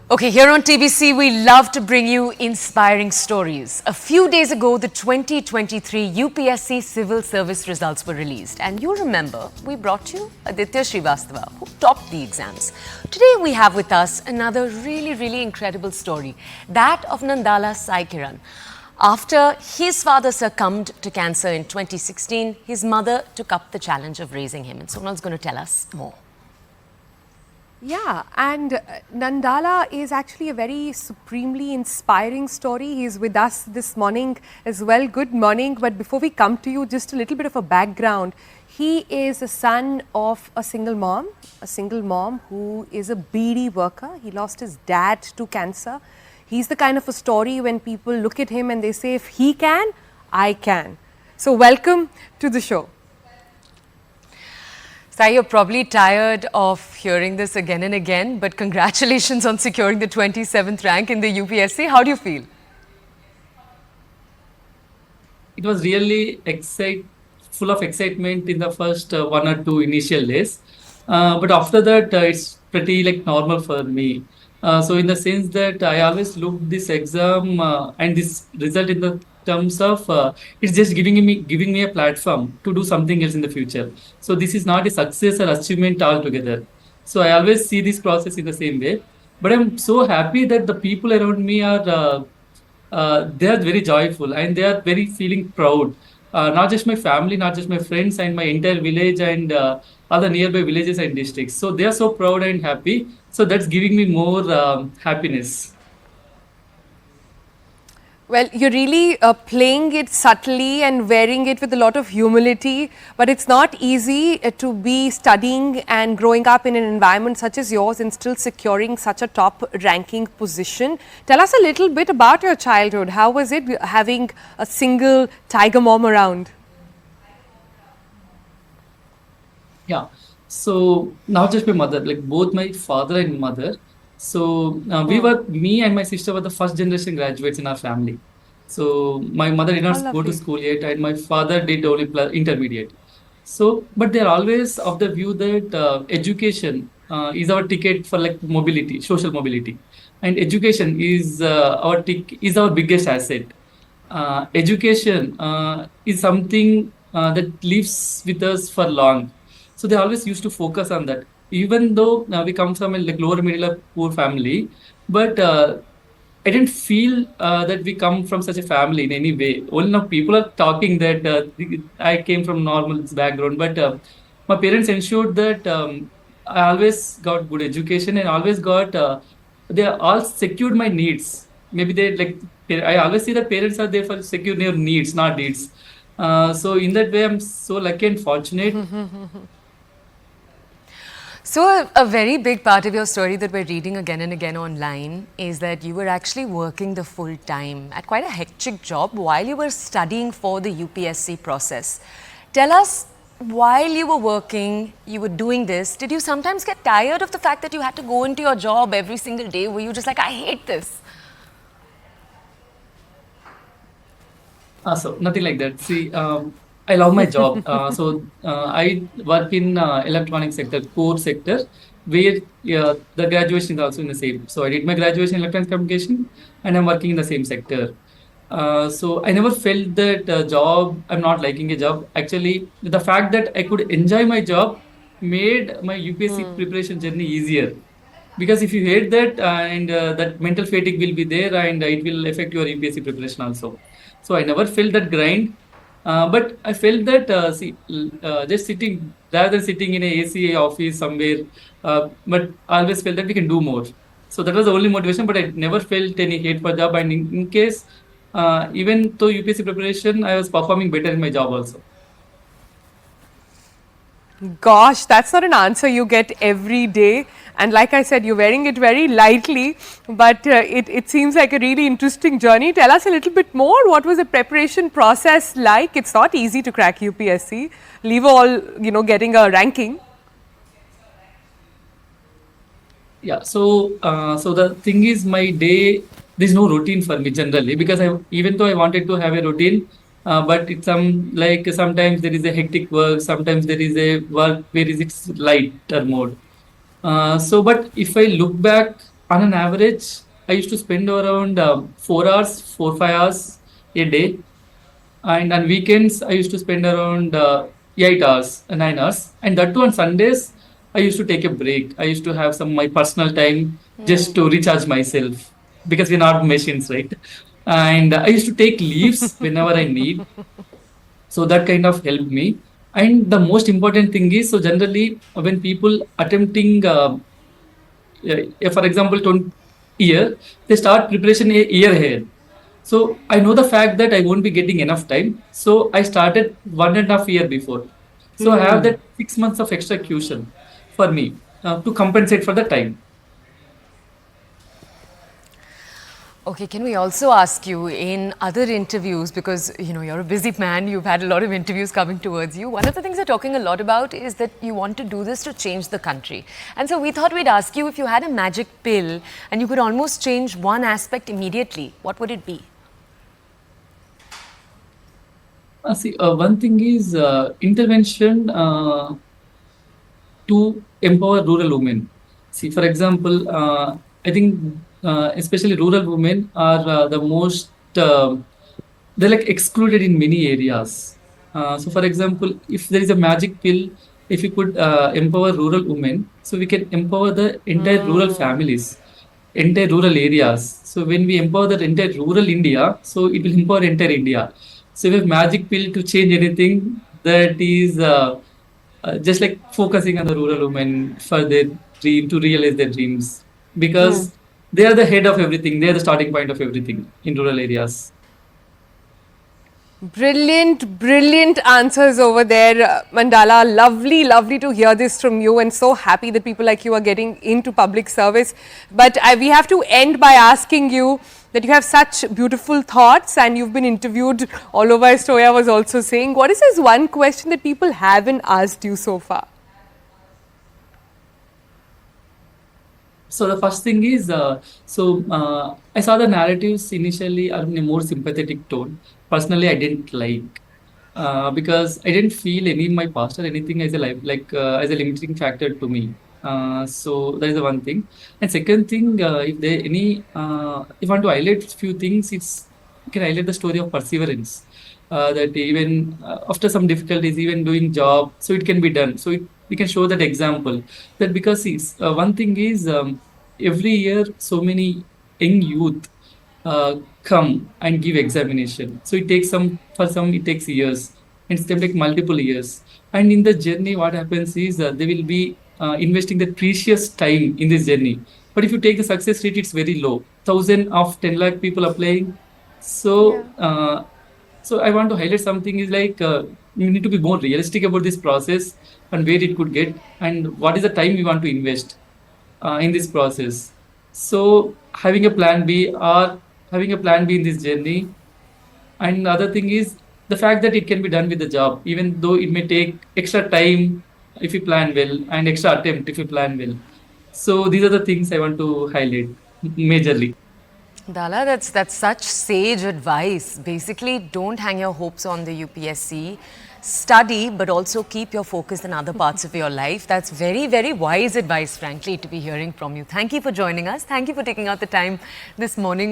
Okay, here on TBC, we love to bring you inspiring stories. A few days ago, the 2023 UPSC civil service results were released. And you remember, we brought you Aditya Srivastava, who topped the exams. Today, we have with us another really incredible story, that of Nandala Sai Kiran. After his father succumbed to cancer in 2016, his mother took up the challenge of raising him. And Sonal's going to tell us more. Yeah, and Nandala is actually a very supremely inspiring story. He's with us this morning as well. Good morning. But before we come to you, just a little bit of a background. He is the son of a single mom who is a beedi worker. He lost his dad to cancer. He's the kind of a story when people look at him and they say, if he can, I can. So welcome to the show. Sai, you're probably tired of hearing this again and again, but congratulations on securing the 27th rank in the UPSC. How do you feel? It was really full of excitement in the first 1 or 2 initial days. But after that, it's pretty normal for me. So in the sense that I always look this exam and this result in the terms of it's just giving me a platform to do something else in the future. So this is not a success or achievement altogether. So I always see this process in the same way. But I'm so happy that the people around me are they are very joyful and they are very feeling proud. Not just my family, not just my friends and my entire village and other nearby villages and districts. So they are so proud and happy. So that's giving me more happiness. Well, you're really playing it subtly and wearing it with a lot of humility, but it's not easy to be studying and growing up in an environment such as yours and still securing such a top ranking position. Tell us a little bit about your childhood. How was it having a single tiger mom around? Yeah. So not just my mother, both my father and mother. So me and my sister were the first generation graduates in our family. So my mother did not go to school yet, and my father did only intermediate. So, but they're always of the view that education is our ticket for mobility, social mobility, and education is our biggest asset. Education is something that lives with us for long. So they always used to focus on that. Even though we come from a lower middle or poor family, but I didn't feel that we come from such a family in any way. Only now people are talking that I came from normal background, but my parents ensured that I always got good education and always got, they all secured my needs. Maybe I always see that parents are there for secure your needs, not needs. So in that way, I'm so lucky and fortunate. So a very big part of your story that we're reading again and again online is that you were actually working the full time at quite a hectic job while you were studying for the UPSC process. Tell us, while you were working, you were doing this, did you sometimes get tired of the fact that you had to go into your job every single day? Were you just like, I hate this? So nothing like that. See, I love my job. I work in electronic sector, core sector, where the graduation is also in the same. So I did my graduation in electronics communication, and I'm working in the same sector. So I never felt that job, I'm not liking a job. Actually, the fact that I could enjoy my job made my UPSC preparation journey easier. Because if you hate that and that mental fatigue will be there and it will affect your UPSC preparation also. So I never felt that grind. But I felt that, just sitting, rather than sitting in a AC office somewhere, but I always felt that we can do more. So that was the only motivation, but I never felt any hate for job. And in case, even though UPSC preparation, I was performing better in my job also. Gosh, that's not an answer you get every day. And like I said, you're wearing it very lightly, but it seems like a really interesting journey. Tell us a little bit more. What was the preparation process like? It's not easy to crack UPSC, leave all, getting a ranking. Yeah, so the thing is, my day, there's no routine for me generally, because even though I wanted to have a routine, but it's sometimes there is a hectic work, sometimes there is a work where it's lighter mode. But if I look back on an average, I used to spend around 4 hours, 5 hours a day, and on weekends I used to spend around 8 hours, 9 hours, and that too on Sundays. I used to take a break. I used to have some my personal time just to recharge myself because we're not machines, right? And I used to take leaves whenever I need, so that kind of helped me. And the most important thing is, so generally when people attempting for example 20 year, they start preparation a year ahead. So I know the fact that I won't be getting enough time, so I started 1.5 year before. So I have that 6 months of extra cushion for me to compensate for the time. Okay, can we also ask you in other interviews, because you're a busy man, you've had a lot of interviews coming towards you. One of the things you're talking a lot about is that you want to do this to change the country. And so we thought we'd ask you, if you had a magic pill and you could almost change one aspect immediately, what would it be? See, one thing is intervention to empower rural women. See, for example, I think especially rural women are the most they're like excluded in many areas. So, for example, if there is a magic pill, if we could empower rural women, so we can empower the entire rural families, entire rural areas. So, when we empower the entire rural India, so it will empower entire India. So, if we have magic pill to change anything, that is just like focusing on the rural women for their dream to realize their dreams, because they are the head of everything. They are the starting point of everything in rural areas. Brilliant, brilliant answers over there, Mandala. Lovely, lovely to hear this from you, and so happy that people like you are getting into public service. But we have to end by asking you that you have such beautiful thoughts and you've been interviewed all over, as Toya was also saying. What is this one question that people haven't asked you so far? So the first thing is, I saw the narratives initially are in a more sympathetic tone. Personally, I didn't like because I didn't feel any in my past or anything as a life as a limiting factor to me. So that is the one thing. And second thing, if there any, if I want to highlight few things, it's you can highlight the story of perseverance. That even after some difficulties, even doing job, so it can be done. So we can show that example that because one thing is every year so many young youth come and give examination. So it takes some for some it takes years, and it's take multiple years. And in the journey, what happens is they will be investing the precious time in this journey. But if you take the success rate, it's very low. 1,000 of 10 lakh people applying. So so I want to highlight something is like you need to be more realistic about this process and where it could get and what is the time we want to invest in this process. So having a plan B or having a plan B in this journey. And the other thing is the fact that it can be done with the job, even though it may take extra time if you plan well and extra attempt if you plan well. So these are the things I want to highlight majorly. Dala, that's such sage advice. Basically, don't hang your hopes on the UPSC. Study, but also keep your focus in other parts of your life. That's very, very wise advice, frankly, to be hearing from you. Thank you for joining us. Thank you for taking out the time this morning.